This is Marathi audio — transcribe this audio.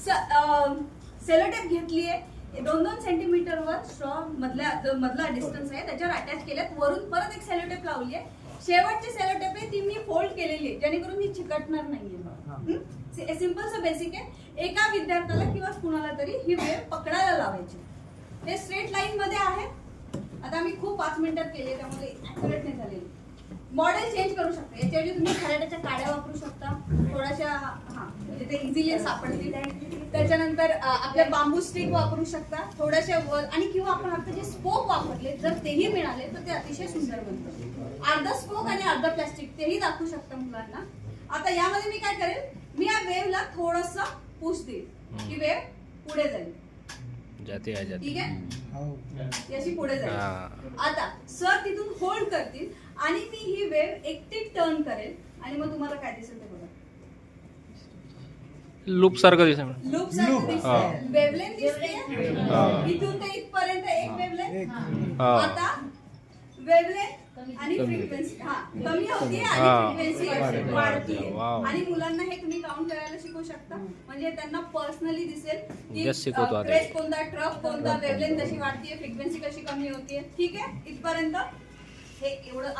सेलोटेप घेतलीये, 2-2 सेंटीमीटरवर स्ट्रॉ मधला डिस्टन्स आहे त्याच्यावर अटॅच केल्यात. वरून परत एक सेलोटेप लावली आहे. शेवटची सेलोटेप आहे ती मी फोल्ड केलेली आहे जेणेकरून ही चिकटणार नाहीये. सिंपलचं बेसिक आहे. एका विद्यार्थ्याला किंवा कुणाला तरी ही वेव पकडायला लावायची. हे स्ट्रेट लाईन मध्ये आहे. आता आम्ही खूप 5 मिनिटात केले त्यामुळे ऍक्युरेट नाही झालेली. मॉडेल चेंज करू शकता. याच्याऐवजी तुम्ही खराट्याच्या काड्या वापरू शकता थोड्याशा, म्हणजे ते इझिली सापडतील. त्याच्यानंतर आपल्या बांबू स्टिक वापरू शकता थोड्याशा वर, आणि किंवा आपण आता जे स्पोक वापरले जर तेही मिळाले तर ते अतिशय सुंदर बनतं. अर्धा स्पोक आणि अर्धा प्लास्टिक तेही दाखवू शकता मुलांना. आता यामध्ये मी काय करेल, मी या वेवला थोडस पुश देईल की वेव पुढे जाईल. ठीक आहे, याची पुढे जाईल. आता सर तिथून होल्ड करतील आणि मी ही वेव एकटी टर्न करेल आणि मग तुम्हाला काय दिसेल ते बघा. लूप सारखं दिसेल. लूप सारखं दिसतंय. वेवलेंथ दिसते इथून ते इथपर्यंत एक वेवलेंथ. आता वेवलेंथ आणि फ्रिक्वेन्सी कमी होतीये आणि फ्रिक्वेन्सी वाढतीये. आणि मुलांना हे तुम्ही काउंट करायला शिकवू शकता. म्हणजे त्यांना पर्सनली दिसेल की क्रेस्ट कोणता, ट्रफ कोणता, वेवलेंथ कशी वाढतीये, फ्रिक्वेन्सी कशी कमी होतीये. ठीक आहे, इथपर्यंत हे एवढं